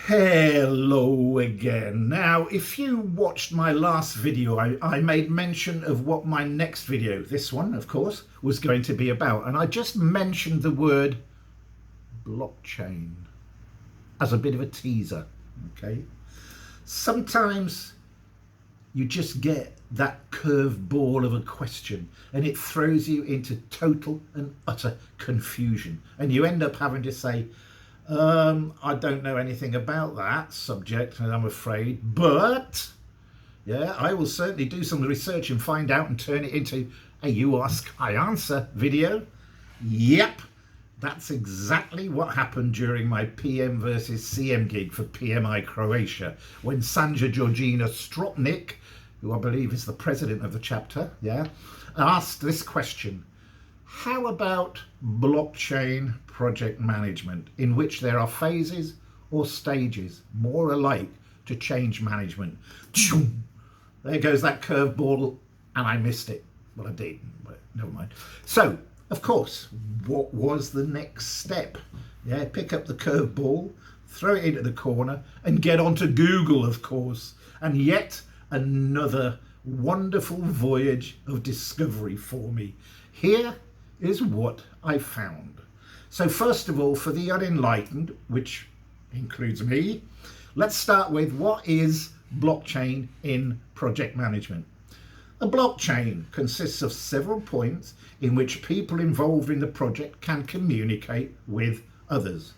Hello again. Now, if you watched my last video, I made mention of what my next video, this one of course, was going to be about. And I just mentioned the word blockchain as a bit of a teaser, okay? Sometimes you just get that curveball of a question and it throws you into total and utter confusion. And you end up having to say, I don't know anything about that subject, I'm afraid, but yeah, I will certainly do some research and find out and turn it into a You Ask I Answer video. Yep, that's exactly what happened during my PM versus CM gig for PMI Croatia, when Sanja Georgina Stropnik, who I believe is the president of the chapter, asked this question: how about blockchain project management, in which there are phases or stages more alike to change management? There goes that curveball, and I missed it. Well, I did, but never mind. So, of course, what was the next step? Yeah, pick up the curveball, throw it into the corner, and get onto Google, of course. And yet another wonderful voyage of discovery for me. Here is what I found. So first of all, for the unenlightened, which includes me, let's start with what is blockchain in project management. A blockchain consists of several points in which people involved in the project can communicate with others.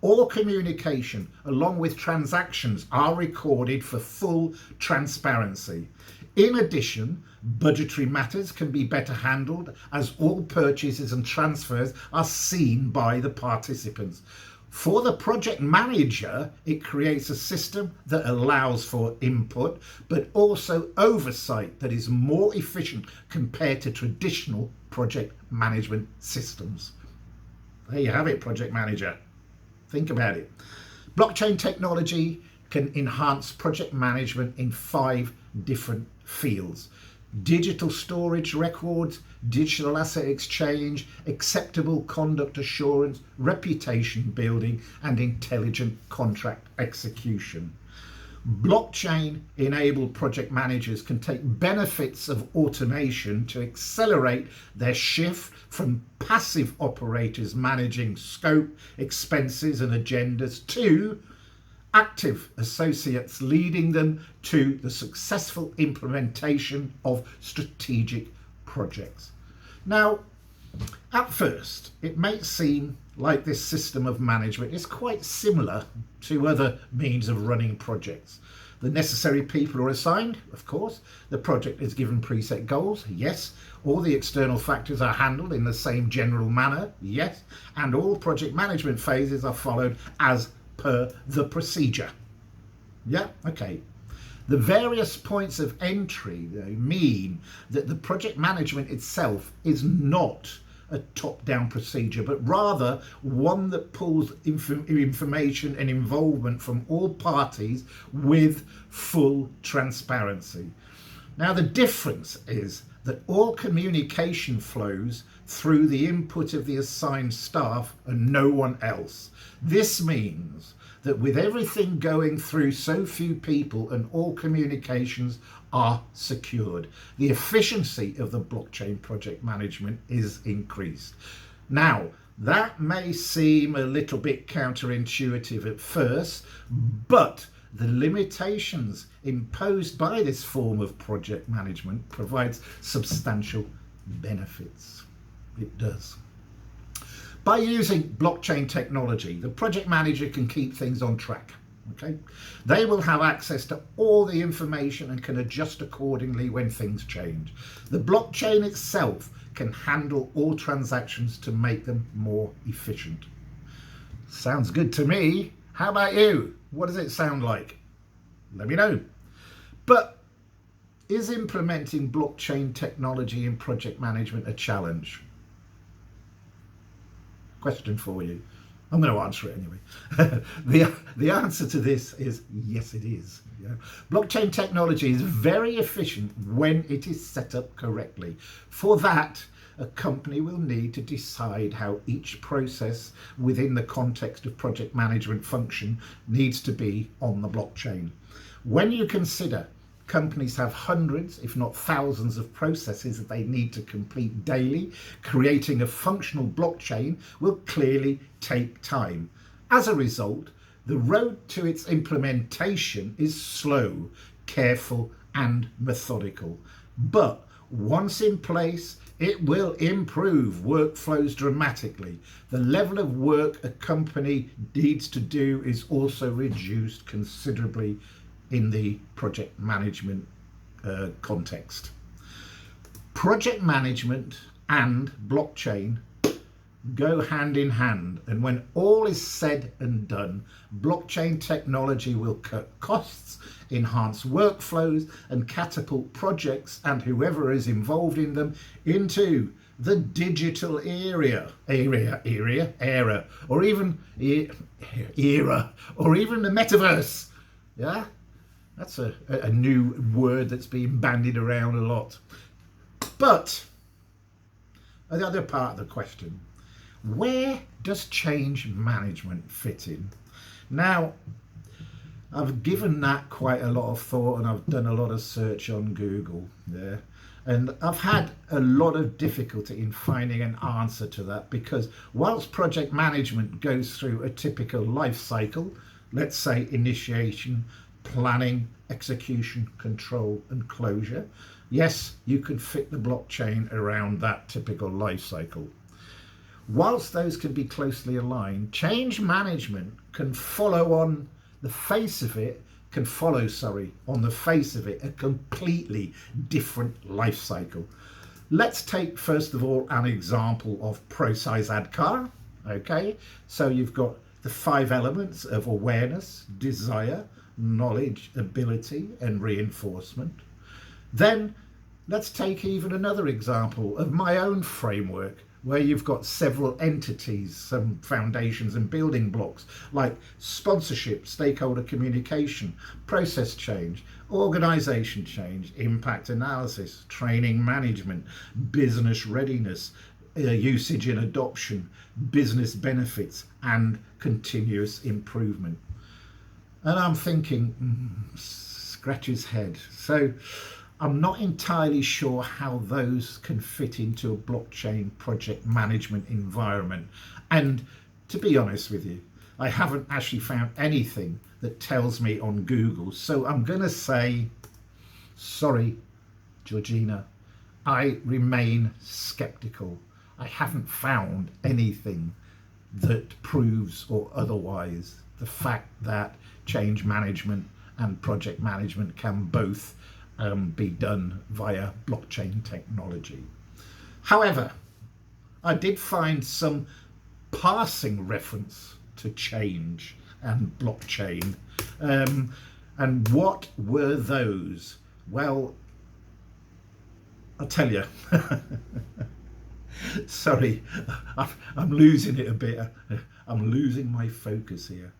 All communication, along with transactions, are recorded for full transparency. In addition, budgetary matters can be better handled, as all purchases and transfers are seen by the participants. For the project manager, it creates a system that allows for input, but also oversight that is more efficient compared to traditional project management systems. There you have it, project manager. Think about it. Blockchain technology can enhance project management in 5 different fields: digital storage records, digital asset exchange, acceptable conduct assurance, reputation building, and intelligent contract execution. Blockchain enabled project managers can take benefits of automation to accelerate their shift from passive operators managing scope, expenses, and agendas to active associates, leading them to the successful implementation of strategic projects. Now, at first, it may seem like this system of management is quite similar to other means of running projects. The necessary people are assigned, of course. The project is given preset goals, yes. All the external factors are handled in the same general manner, yes. And all project management phases are followed as per the procedure. Yeah, okay. The various points of entry, though, mean that the project management itself is not a top-down procedure, but rather one that pulls information and involvement from all parties with full transparency. Now, the difference is that all communication flows through the input of the assigned staff and no one else. This means that with everything going through so few people and all communications are secured, the efficiency of the blockchain project management is increased. Now, that may seem a little bit counterintuitive at first, but the limitations imposed by this form of project management provides substantial benefits. It does. By using blockchain technology, the project manager can keep things on track. Okay? They will have access to all the information and can adjust accordingly when things change. The blockchain itself can handle all transactions to make them more efficient. Sounds good to me. How about you? What does it sound like? Let me know. But is implementing blockchain technology in project management a challenge? Question for you. I'm going to answer it anyway. The answer to this is yes, it is. Yeah. Blockchain technology is very efficient when it is set up correctly. For that, a company will need to decide how each process within the context of project management function needs to be on the blockchain. When you consider companies have hundreds, if not thousands, of processes that they need to complete daily, creating a functional blockchain will clearly take time. As a result, the road to its implementation is slow, careful, and methodical. But once in place, it will improve workflows dramatically. The level of work a company needs to do is also reduced considerably in the project management context. Project management and blockchain go hand in hand, and when all is said and done, blockchain technology will cut costs, enhance workflows, and catapult projects and whoever is involved in them into the digital era, or even the metaverse. Yeah, that's a new word that's being bandied around a lot. But the other part of the question, where does change management fit in? Now, I've given that quite a lot of thought, and I've done a lot of search on Google, yeah, and I've had a lot of difficulty in finding an answer to that, because whilst project management goes through a typical life cycle, let's say initiation, planning, execution, control, and closure, yes, you can fit the blockchain around that typical life cycle. Whilst those can be closely aligned, change management can follow on the face of it, a completely different life cycle. Let's take first of all an example of process ADKAR. Okay, so you've got the 5 elements of awareness, desire, knowledge, ability, and reinforcement. Then let's take even another example of my own framework, where you've got several entities, some foundations and building blocks like sponsorship, stakeholder communication, process change, organisation change, impact analysis, training management, business readiness, usage and adoption, business benefits, and continuous improvement. And I'm thinking, scratch his head. So I'm not entirely sure how those can fit into a blockchain project management environment. And to be honest with you, I haven't actually found anything that tells me on Google. So I'm going to say, sorry, Georgina, I remain skeptical. I haven't found anything that proves or otherwise the fact that change management and project management can both be done via blockchain technology. However, I did find some passing reference to change and blockchain. And what were those? Well, I'll tell you. Sorry, I'm losing it a bit. I'm losing my focus here.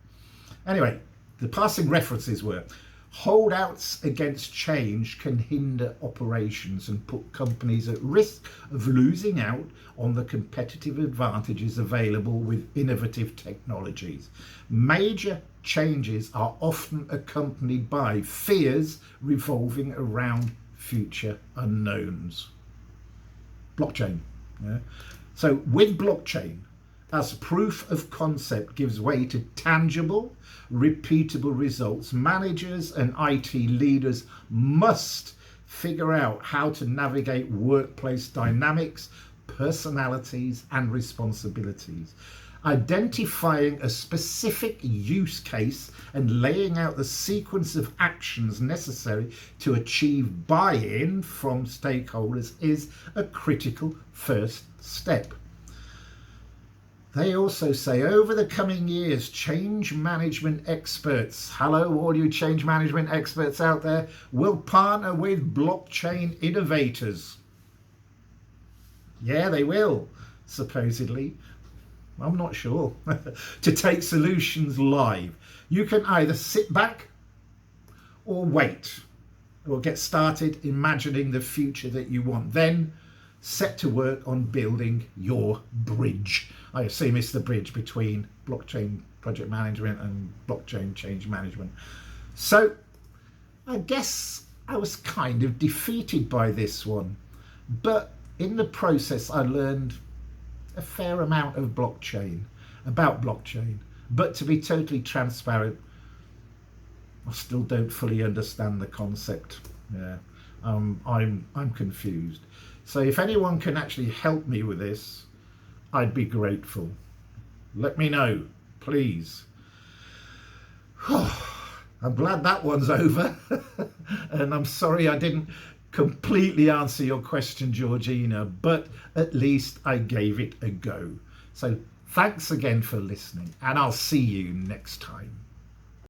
Anyway, the passing references were: holdouts against change can hinder operations and put companies at risk of losing out on the competitive advantages available with innovative technologies. Major changes are often accompanied by fears revolving around future unknowns. Blockchain. Yeah? So with blockchain, as proof of concept gives way to tangible, repeatable results, managers and IT leaders must figure out how to navigate workplace dynamics, personalities, and responsibilities. Identifying a specific use case and laying out the sequence of actions necessary to achieve buy-in from stakeholders is a critical first step. They also say, over the coming years, change management experts, hello all you change management experts out there, will partner with blockchain innovators. Yeah, they will, supposedly. I'm not sure. To take solutions live. You can either sit back or wait, or get started imagining the future that you want. Then set to work on building your bridge. I assume it's the bridge between blockchain project management and blockchain change management. So I guess I was kind of defeated by this one, but in the process I learned a fair amount of about blockchain. But to be totally transparent, I still don't fully understand the concept. Yeah, I'm confused. So if anyone can actually help me with this, I'd be grateful. Let me know, please. I'm glad that one's over. And I'm sorry I didn't completely answer your question, Georgina, but at least I gave it a go. So thanks again for listening, and I'll see you next time.